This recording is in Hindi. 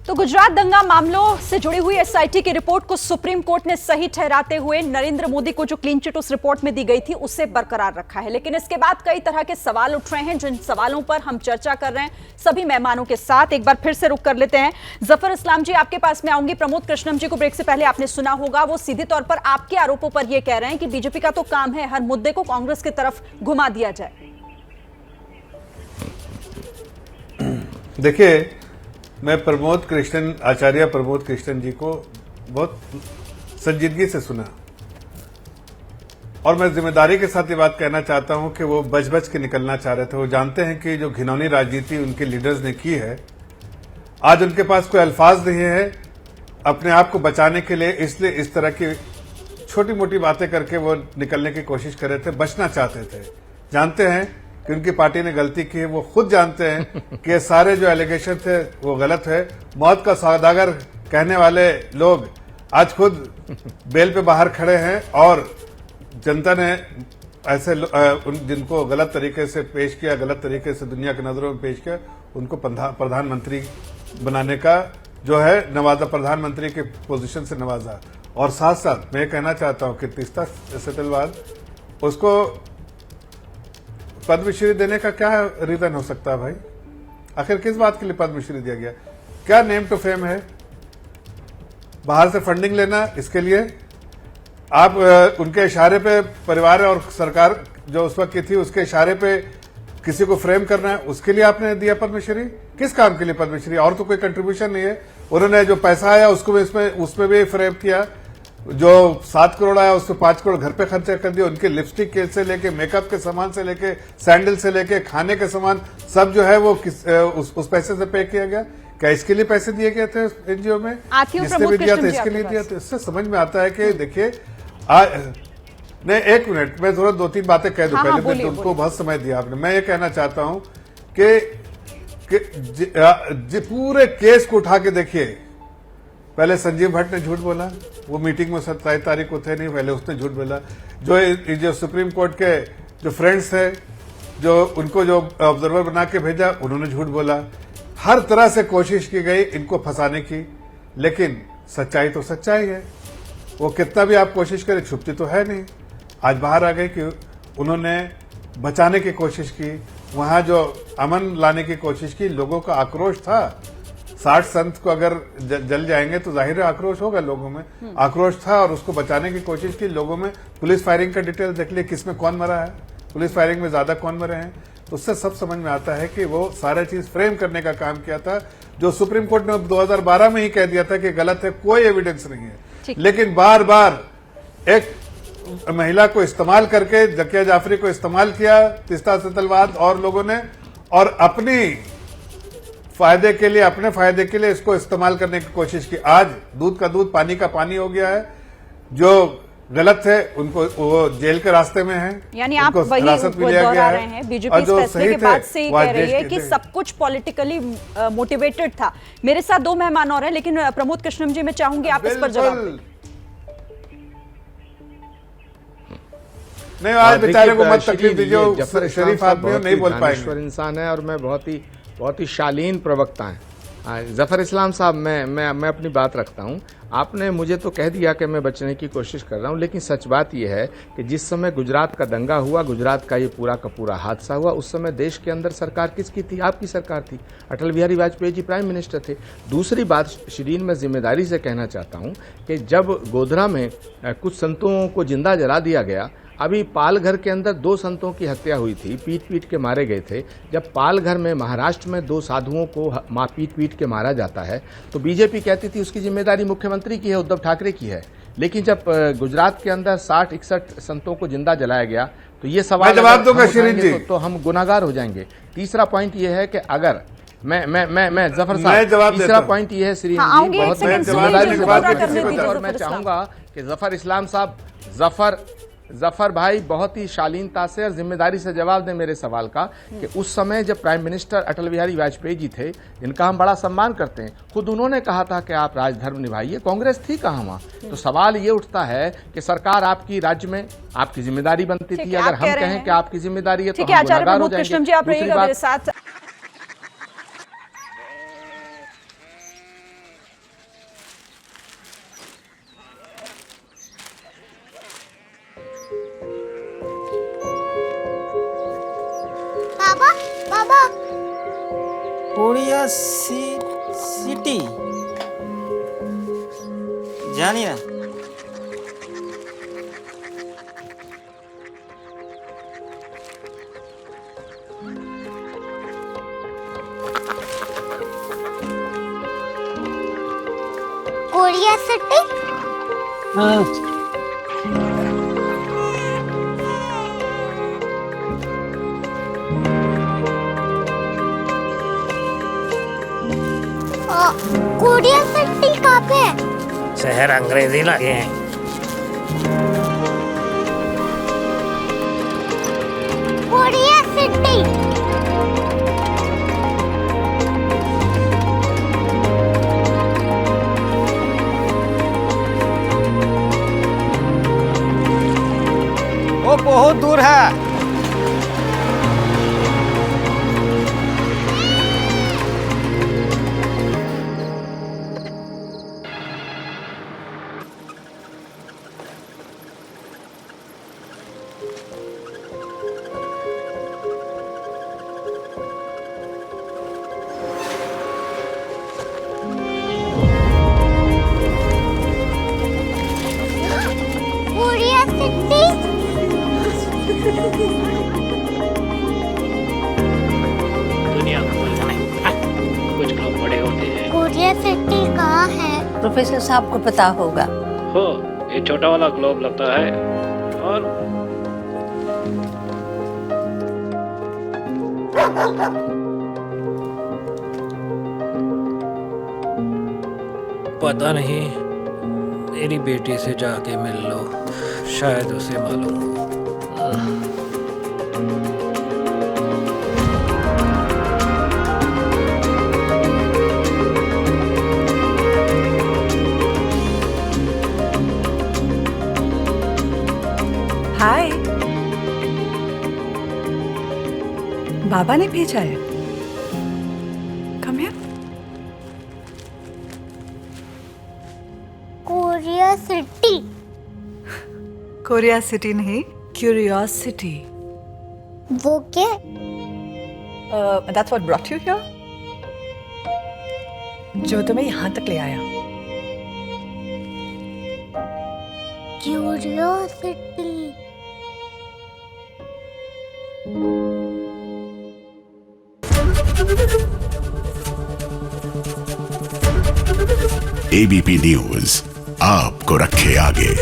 तो गुजरात दंगा मामलों से जुड़ी हुई एसआईटी की रिपोर्ट को सुप्रीम कोर्ट ने सही ठहराते हुए नरेंद्र मोदी को जो क्लीन चिट उस रिपोर्ट में दी गई थी उसे बरकरार रखा है। लेकिन इसके बाद कई तरह के सवाल उठ रहे हैं, जिन सवालों पर हम चर्चा कर रहे हैं सभी मेहमानों के साथ। एक बार फिर से रुक कर लेते हैं। जफर इस्लाम जी, आपके पास में आऊंगी। प्रमोद कृष्णम जी को ब्रेक से पहले आपने सुना होगा, वो सीधे तौर पर आपके आरोपों पर यह कह रहे हैं कि बीजेपी का तो काम है हर मुद्दे को कांग्रेस की तरफ घुमा दिया जाए। देखिए, मैं आचार्य प्रमोद कृष्णन जी को बहुत संजीदगी से सुना और मैं जिम्मेदारी के साथ ये बात कहना चाहता हूं कि वो बच के निकलना चाह रहे थे। वो जानते हैं कि जो घिनौनी राजनीति उनके लीडर्स ने की है, आज उनके पास कोई अल्फाज नहीं है अपने आप को बचाने के लिए, इसलिए इस तरह की छोटी मोटी बातें करके वो निकलने की कोशिश कर रहे थे, बचना चाहते थे। जानते हैं कि उनकी पार्टी ने गलती की है, वो खुद जानते हैं कि ये सारे जो एलिगेशन थे वो गलत है। मौत का सौदागर कहने वाले लोग आज खुद बेल पे बाहर खड़े हैं और जनता ने ऐसे जिनको गलत तरीके से पेश किया, गलत तरीके से दुनिया की नजरों में पेश किया, उनको प्रधानमंत्री बनाने का जो है नवाजा, प्रधानमंत्री के पोजीशन से नवाजा। और साथ साथ मैं कहना चाहता हूं कि तीस्ता सेटलवाद उसको पद्मश्री देने का क्या रीजन हो सकता है भाई? आखिर किस बात के लिए पद्मश्री दिया गया? क्या नेम टू फेम है? बाहर से फंडिंग लेना, इसके लिए आप उनके इशारे पे परिवार और सरकार जो उस वक्त की थी उसके इशारे पे किसी को फ्रेम करना है, उसके लिए आपने दिया पद्मश्री? किस काम के लिए पद्मश्री? और तो कोई कंट्रीब्यूशन नहीं है। उन्होंने जो पैसा आया उसको भी उसमें भी फ्रेम किया। जो 7 करोड़ आया उसमें 5 करोड़ घर पे खर्चा कर दिया। उनके लिपस्टिक से लेके, मेकअप के सामान से लेके, सैंडल से लेके, खाने के सामान सब जो है वो उस पैसे से पे किया गया। क्या इसके लिए पैसे दिए गए थे एनजीओ में? जिसने भी दिया था इसके लिए दिया था। इससे समझ में आता है कि देखिए, नहीं, एक मिनट, मैं थोड़ा 2-3 बातें कह दूं। पहले मैं उनको बहुत समय दिया आपने। मैं ये कहना चाहता हूं कि पूरे केस को उठा के देखिए। पहले संजीव भट्ट ने झूठ बोला, वो मीटिंग में 27 तारीख को थे नहीं, पहले उसने झूठ बोला। जो सुप्रीम कोर्ट के जो फ्रेंड्स थे, जो उनको जो ऑब्जर्वर बना के भेजा, उन्होंने झूठ बोला। हर तरह से कोशिश की गई इनको फंसाने की, लेकिन सच्चाई तो सच्चाई है। वो कितना भी आप कोशिश करें, छुपती तो है नहीं। आज बाहर आ गई कि उन्होंने बचाने की कोशिश की, वहां जो अमन लाने की कोशिश की। लोगों का आक्रोश था। 60 संत को अगर जल जाएंगे तो जाहिर है आक्रोश होगा लोगों में। आक्रोश था और उसको बचाने की कोशिश की लोगों में। पुलिस फायरिंग का डिटेल देख लिए, किसमें कौन मरा है, पुलिस फायरिंग में ज्यादा कौन मरे हैं। तो उससे सब समझ में आता है कि वो सारा चीज फ्रेम करने का काम किया था, जो सुप्रीम कोर्ट ने 2012 में ही कह दिया था कि गलत है, कोई एविडेंस नहीं है। लेकिन बार बार एक महिला को इस्तेमाल करके, जकिया जाफरी को इस्तेमाल किया तीस्ता सेटलवाद और लोगों ने, और अपने फायदे के लिए इसको इस्तेमाल करने की कोशिश की। आज दूध का दूध, पानी का पानी हो गया है। जो गलत है उनको वो जेल के रास्ते में है, यानी आप वही दोहरा रहे हैं। बीजेपी इस फैसले के बाद से ही कह रही है कि सब कुछ पॉलिटिकली मोटिवेटेड था। मेरे साथ 2 मेहमान और हैं, लेकिन प्रमोद कृष्णम जी मैं चाहूंगी आप इस पर जवाब दें। नहीं, आज बेचारे को मत तकलीफ दीजिए, शरीफ आदमी हो, नहीं बोल पाएंगे। इंसान है और मैं बहुत ही शालीन प्रवक्ता हैं। जफर इस्लाम साहब, मैं अपनी बात रखता हूं। आपने मुझे तो कह दिया कि मैं बचने की कोशिश कर रहा हूं, लेकिन सच बात यह है कि जिस समय गुजरात का दंगा हुआ, गुजरात का ये पूरा का पूरा हादसा हुआ, उस समय देश के अंदर सरकार किसकी थी? आपकी सरकार थी। अटल बिहारी वाजपेयी जी प्राइम मिनिस्टर थे। दूसरी बात शिरीन, मैं जिम्मेदारी से कहना चाहता हूं कि जब गोधरा में कुछ संतों को जिंदा जला दिया गया, अभी पालघर के अंदर 2 संतों की हत्या हुई थी, पीट के मारे गए थे। जब पालघर में, महाराष्ट्र में 2 साधुओं को पीट के मारा जाता है तो बीजेपी कहती थी उसकी जिम्मेदारी मुख्यमंत्री की है, उद्धव ठाकरे की है। लेकिन जब गुजरात के अंदर 60-61 संतों को जिंदा जलाया गया तो ये सवाल जवाब दूंगा शिरीन जी, तो हम गुनाहगार हो जाएंगे। तीसरा पॉइंट ये है कि अगर मैं जफर साहब, तीसरा पॉइंट ये है श्रीन जी, बहुत जिम्मेदारी से बात करनी, और मैं चाहूंगा कि जफर इस्लाम साहब, जफर भाई बहुत ही शालीनता से और जिम्मेदारी से जवाब दें मेरे सवाल का कि उस समय जब प्राइम मिनिस्टर अटल बिहारी वाजपेयी जी थे, जिनका हम बड़ा सम्मान करते हैं, खुद उन्होंने कहा था कि आप राजधर्म निभाइए। कांग्रेस थी कहाँ वहां? तो सवाल ये उठता है कि सरकार आपकी राज्य में आपकी जिम्मेदारी बनती थी। अगर हम कहें कि आपकी जिम्मेदारी है तो हम गुनहगार हो जाएंगे। कोरिया सिटी জানি না। कोरिया सिटी हाँ कोरिया सिटी कहाँ पे है? शहर अंग्रेजी लगे हैं। कोरिया सिटी वो बहुत दूर है। कोरिया सिटी दुनिया को बोलना नहीं। कुछ लोग बड़े होते हैं। कोरिया सिटी कहाँ है? प्रोफेसर साहब को पता होगा। हो, ये छोटा वाला ग्लोब लगता है और पता नहीं, मेरी बेटी से जाके मिल लो, शायद उसे मालूम हो। हाय, बाबा ने भेजा है। Come here. Korea city Korea city नहीं, क्यूरियोसिटी। वो क्या? That's what brought you here. जो तुम्हें यहाँ तक ले आया। क्यूरियोसिटी एबीपी न्यूज आपको रखे आगे।